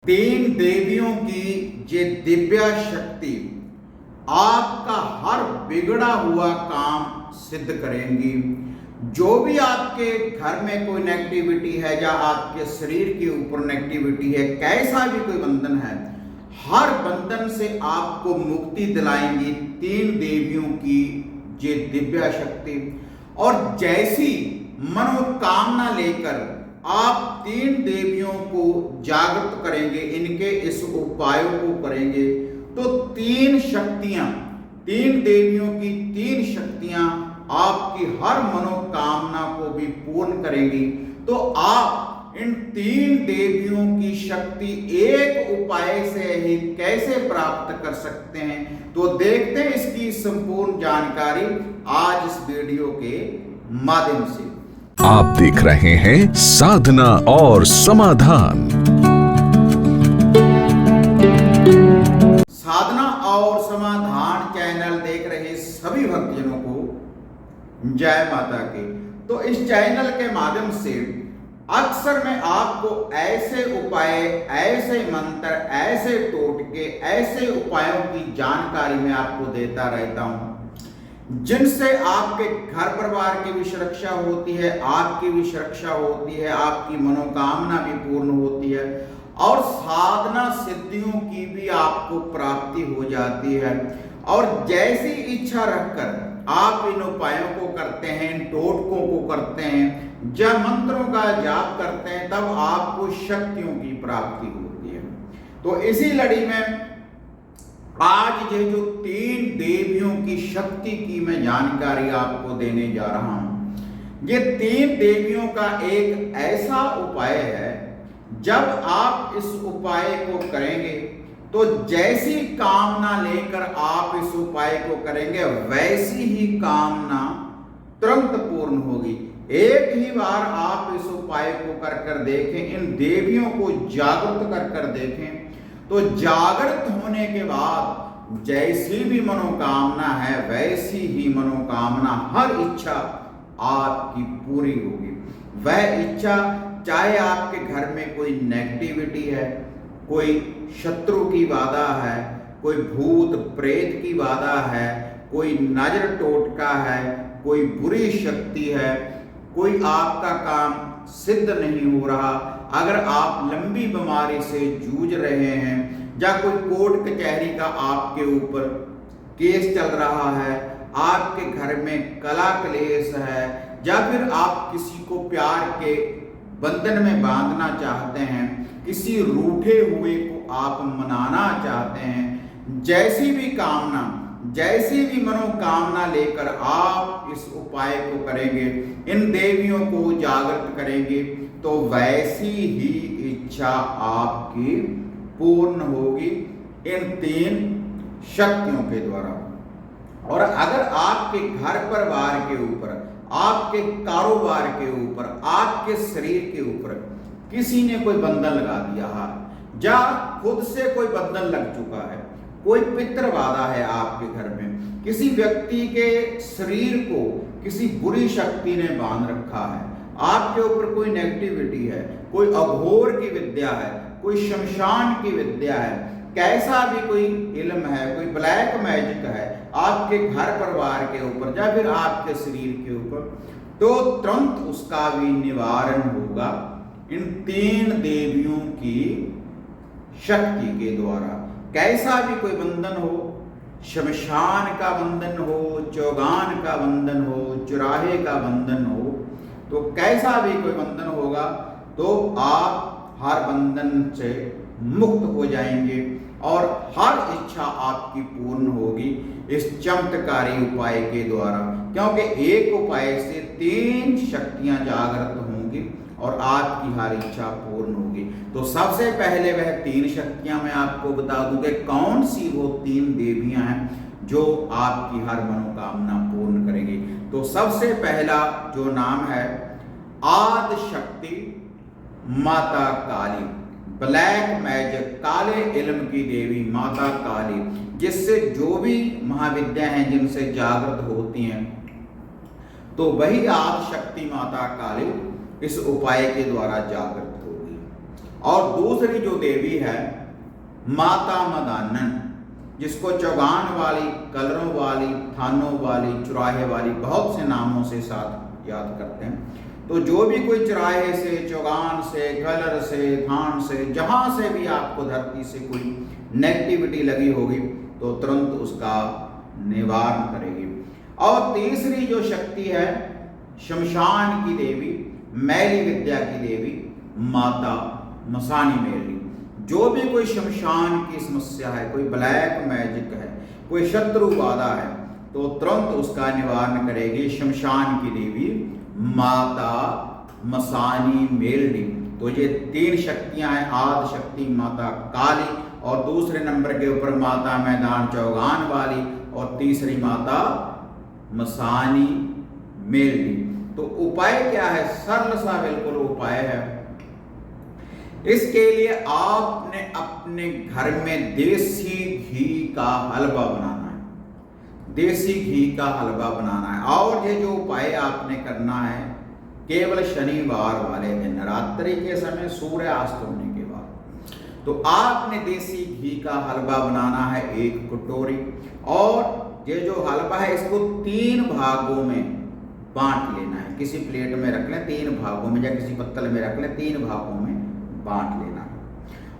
तीन देवियों की ये दिव्य शक्ति आपका हर बिगड़ा हुआ काम सिद्ध करेंगी। जो भी आपके घर में कोई नेगेटिविटी है या आपके शरीर के ऊपर नेगेटिविटी है, कैसा भी कोई बंधन है, हर बंधन से आपको मुक्ति दिलाएंगी तीन देवियों की ये दिव्य शक्ति। और जैसी मनोकामना लेकर आप तीन देवियों को जागृत करेंगे, इनके इस उपायों को करेंगे, तो तीन शक्तियां, तीन देवियों की तीन शक्तियां आपकी हर मनोकामना को भी पूर्ण करेंगी। तो आप इन तीन देवियों की शक्ति एक उपाय से ही कैसे प्राप्त कर सकते हैं, तो देखते हैं इसकी संपूर्ण जानकारी आज इस वीडियो के माध्यम से। आप देख रहे हैं साधना और समाधान। साधना और समाधान चैनल देख रहे सभी भक्तजनों को जय माता की। तो इस चैनल के माध्यम से अक्सर मैं आपको ऐसे उपाय, ऐसे मंत्र, ऐसे टोटके, ऐसे उपायों की जानकारी मैं आपको देता रहता हूं, जिनसे आपके घर परिवार की भी सुरक्षा होती है, आपकी भी सुरक्षा होती है, आपकी मनोकामना भी पूर्ण होती है और साधना सिद्धियों की भी आपको प्राप्ति हो जाती है। और जैसी इच्छा रखकर आप इन उपायों को करते हैं, इन टोटकों को करते हैं, जब मंत्रों का जाप करते हैं, तब आपको शक्तियों की प्राप्ति होती है। तो इसी लड़ी में आज ये जो तीन देवियों की शक्ति की मैं जानकारी आपको देने जा रहा हूं, ये तीन देवियों का एक ऐसा उपाय है, जब आप इस उपाय को करेंगे तो जैसी कामना लेकर आप इस उपाय को करेंगे, वैसी ही कामना तुरंत पूर्ण होगी। एक ही बार आप इस उपाय को कर देखें, इन देवियों को जागृत कर देखें, तो जागृत होने के बाद जैसी भी मनोकामना है, वैसी ही मनोकामना, हर इच्छा आपकी पूरी होगी। वह इच्छा चाहे आपके घर में कोई नेगेटिविटी है, कोई शत्रु की बाधा है, कोई भूत प्रेत की बाधा है, कोई नजर टोटका है, कोई बुरी शक्ति है, कोई आपका काम सिद्ध नहीं हो रहा, अगर आप लंबी बीमारी से जूझ रहे हैं, या कोई कोर्ट कचहरी का आपके ऊपर केस चल रहा है, आपके घर में कला क्लेश है, या फिर आप किसी को प्यार के बंधन में बांधना चाहते हैं, किसी रूठे हुए को आप मनाना चाहते हैं, जैसी भी कामना, जैसी भी मनोकामना लेकर आप इस उपाय को करेंगे, इन देवियों को जागृत करेंगे, तो वैसी ही इच्छा आपकी पूर्ण होगी इन तीन शक्तियों के द्वारा। और अगर आपके घर परिवार के ऊपर, आपके कारोबार के ऊपर, आपके शरीर के ऊपर किसी ने कोई बंधन लगा दिया है, या खुद से कोई बंधन लग चुका है, कोई पितृ बाधा है आपके घर में, किसी व्यक्ति के शरीर को किसी बुरी शक्ति ने बांध रखा है, आपके ऊपर कोई नेगेटिविटी है, कोई अघोर की विद्या है, कोई शमशान की विद्या है, कैसा भी कोई इल्म है, कोई ब्लैक मैजिक है आपके घर परिवार के ऊपर या फिर आपके शरीर के ऊपर, तो तुरंत उसका भी निवारण होगा इन तीन देवियों की शक्ति के द्वारा। कैसा भी कोई बंधन हो, शमशान का बंधन हो, चौगान का बंधन हो, चुराहे का बंधन हो, तो कैसा भी कोई बंधन होगा, तो आप हर बंधन से मुक्त हो जाएंगे और हर इच्छा आपकी पूर्ण होगी इस चमत्कारी उपाय के द्वारा। क्योंकि एक उपाय से तीन शक्तियां जागृत होंगी और आपकी हर इच्छा पूर्ण होगी। तो सबसे पहले वह तीन शक्तियां मैं आपको बता दूं कि कौन सी वो तीन देवियां हैं जो आपकी हर मनोकामना पूर्ण करेंगी। तो सबसे पहला जो नाम है, आदि शक्ति माता काली, ब्लैक मैजिक, काले इल्म की देवी माता काली, जिससे जो भी महाविद्या हैं जिनसे जागृत होती हैं, तो वही आदि शक्ति माता काली इस उपाय के द्वारा जागृत होगी। और दूसरी जो देवी है माता मदानन, जिसको चौगान वाली, कलरों वाली, थानों वाली, चुराहे वाली, बहुत से नामों से साथ याद करते हैं। तो जो भी कोई चुराहे से, चौगान से, कलर से, थान से, जहां से भी आपको धरती से कोई नेगेटिविटी लगी होगी तो तुरंत उसका निवारण करेगी। और तीसरी जो शक्ति है शमशान की देवी, मैली विद्या की देवी माता मसानी मेली। जो भी कोई शमशान की समस्या है, कोई ब्लैक मैजिक है, कोई शत्रु बाधा है, तो तुरंत उसका निवारण करेगी शमशान की देवी माता मसानी मेलनी। तो ये 3 शक्तियां हैं, आदि शक्ति माता काली, और दूसरे नंबर के ऊपर माता मैदान चौगान वाली, और तीसरी माता मसानी मेलनी। तो उपाय क्या है? सरल सा बिल्कुल उपाय है। इसके लिए आपने अपने घर में देसी घी का हलवा बनाना है, देसी घी का हलवा बनाना है। और ये जो उपाय आपने करना है केवल शनिवार वाले दिन रात्रि के समय सूर्यास्त होने के बाद। तो आपने देसी घी का हलवा बनाना है 1 कटोरी, और ये जो हलवा है इसको 3 भागों में बांट लेना है। किसी प्लेट में रख लें 3 भागों में, या किसी पत्तल में रख लें 3 भागों में बांट लेना है।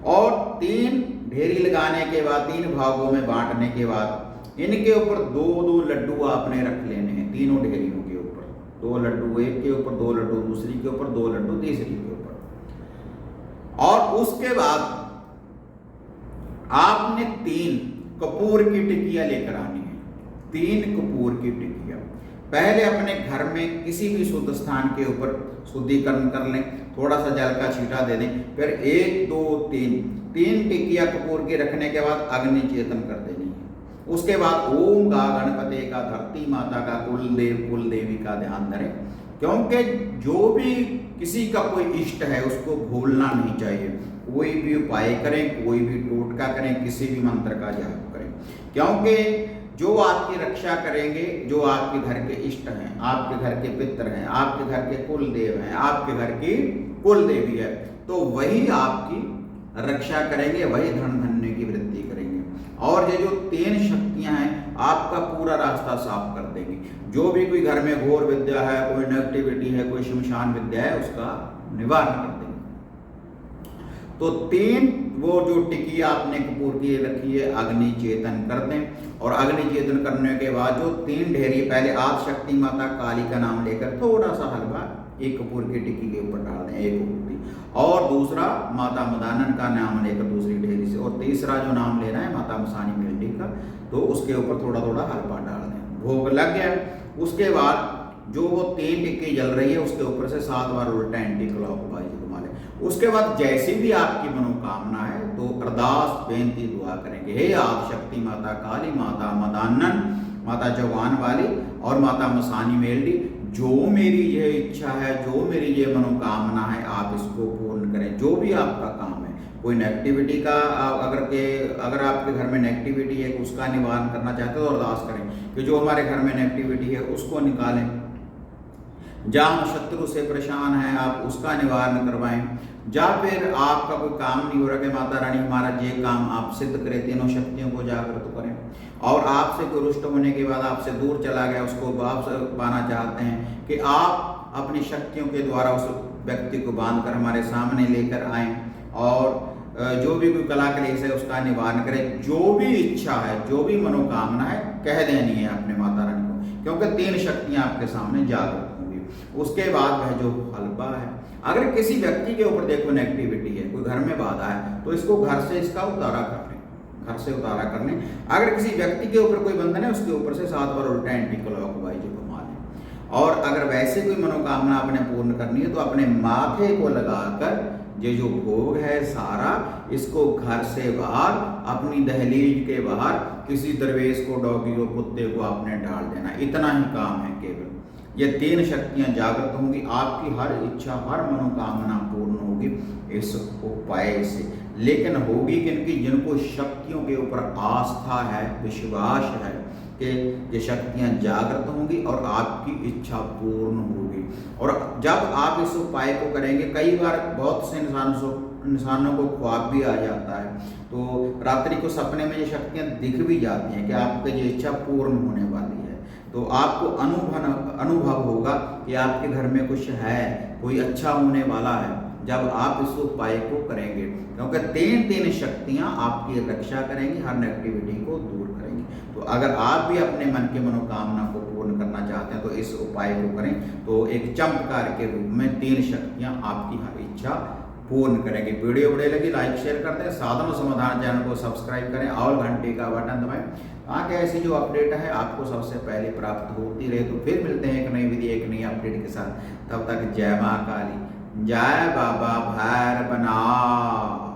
और 3 ढेरी लगाने के बाद, 3 भागों में बांटने के बाद इनके ऊपर 2-2 लड्डू आपने रख लेने हैं। तीनों ढेरियों के ऊपर 2 लड्डू, एक के ऊपर 2 लड्डू, दूसरी के ऊपर 2 लड्डू, तीसरी के ऊपर। और उसके बाद आपने 3 कपूर की टिकिया लेकर आनी है। 3 कपूर की टिकिया पहले अपने घर में किसी भी शुद्ध स्थान के ऊपर शुद्धिकरण कर लें, थोड़ा सा जल का छींटा दे दें, फिर 1 2 3 टिकिया कपूर के रखने के बाद अग्नि चेतन कर देनी है। उसके बाद ओम गा गणपति का, धरती माता का, कुलदेव कुल देवी का ध्यान धरें, क्योंकि जो भी किसी का कोई इष्ट है उसको भूलना नहीं चाहिए। कोई भी उपाय करें, कोई भी टोटका करें, किसी भी मंत्र का जाप करें, क्योंकि जो आपकी रक्षा करेंगे, जो आपके घर के इष्ट हैं, आपके घर के पितर हैं, आपके घर के कुल देव हैं, आपके घर की कुल देवी है, तो वही आपकी रक्षा करेंगे, वही धन धन्य की वृद्धि करेंगे। और ये जो 3 शक्तियां हैं आपका पूरा रास्ता साफ कर देंगी। जो भी कोई घर में घोर विद्या है, कोई नेगेटिविटी है, कोई शमशान विद्या है, उसका निवारण कर देंगे। तो 3 वो जो टिकिया आपने कपूर की रखी है अग्नि चेतन कर दें, और अग्नि चेतन करने के बाद जो 3 ढेरी, पहले आदि शक्ति माता काली का नाम लेकर थोड़ा सा हलवा 1 कपूर की टिक्की के ऊपर डाल दें, 1 कपूर, और दूसरा माता मदानन का नाम लेकर दूसरी ढेरी से, और तीसरा जो नाम लेना है माता मसानी मेलडी का, तो उसके ऊपर थोड़ा थोड़ा हलवा डाल दें। भोग लग गया। उसके बाद जो वो 3 टिक्की जल रही है उसके ऊपर से 7 बार उल्टा एंटी क्लॉकवाइज घुमा लें। उसके बाद जैसी भी आपकी मनोकामना है तो अरदास बेनती दुआ करेंगे, हे आप शक्ति माता काली, माता मदानन, माता चौगान वाली और माता मसानी मेलडी, जो मेरी ये इच्छा है, जो मेरी ये मनोकामना है, आप इसको पूर्ण करें। जो भी आपका काम है, कोई नेगेटिविटी का अगर आपके घर में नेगेटिविटी है उसका निवारण करना चाहते हो तो अरदास करें कि जो हमारे घर में नेगेटिविटी है उसको निकालें। जहाँ शत्रु से परेशान है आप उसका निवारण करवाएं। या फिर आपका कोई काम नहीं हो रहा कि माता रानी हमारा ये काम आप सिद्ध करें, तीनों शक्तियों को जागृत करें। और आपसे कोई रुष्ट होने के बाद आपसे दूर चला गया, उसको वापस पाना चाहते हैं कि आप अपनी शक्तियों के द्वारा उस व्यक्ति को बांध कर हमारे सामने लेकर आएँ, और जो भी कोई कला क्लेश है उसका निवारण करें। जो भी इच्छा है, जो भी मनोकामना है, कह देनी है अपने माता रानी को, क्योंकि 3 शक्तियाँ आपके सामने जागृत होंगी। उसके बाद वह जो हलवा है, अगर किसी व्यक्ति के ऊपर देखो नेगेटिविटी है, कोई घर में बाधा है, तो इसको घर से इसका उतारा कर लें, घर से उतारा कर लें। अगर किसी व्यक्ति के ऊपर कोई बंधन है उसके ऊपर से 7 बार उल्टा एंटी क्लॉकवाइज घुमा लें। और अगर वैसे कोई मनोकामना आपने पूर्ण करनी है तो अपने माथे को लगाकर ये जो भोग है सारा, इसको घर से बाहर, अपनी दहलीज के बाहर किसी दरवेश को, डॉगी को, कुत्ते को आपने डाल देना। इतना ही काम है केवल। ये 3 शक्तियां जागृत होंगी, आपकी हर इच्छा, हर मनोकामना पूर्ण होगी इस उपाय से। लेकिन होगी किनकी? जिनको शक्तियों के ऊपर आस्था है, विश्वास है कि ये शक्तियां जागृत होंगी और आपकी इच्छा पूर्ण होगी। और जब आप इस उपाय को करेंगे, कई बार बहुत से इंसान इंसानों को ख्वाब भी आ जाता है, तो रात्रि को सपने में ये शक्तियाँ दिख भी जाती हैं कि आपकी ये इच्छा पूर्ण होने वाली है। तो आपको अनुभव होगा कि आपके घर में कुछ है, कोई अच्छा होने वाला है जब आप इस उपाय को करेंगे, क्योंकि तीन शक्तियाँ आपकी रक्षा करेंगी, हर नेगेटिविटी को दूर करेंगी। तो अगर आप भी अपने मन की मनोकामना को पूर्ण करना चाहते हैं तो इस उपाय को करें, तो एक चमत्कार के रूप में 3 शक्तियाँ आपकी हर इच्छा पूर्ण करेंगे। वीडियो बढ़िया लगी लाइक शेयर कर दें, साधन और समाधान चैनल को सब्सक्राइब करें और घंटी का बटन दबाएं ताकि ऐसी जो अपडेट है आपको सबसे पहले प्राप्त होती रहे। तो फिर मिलते हैं एक नई विधि एक नई अपडेट के साथ, तब तक जय माँ काली, जय बाबा भैरवनाथ।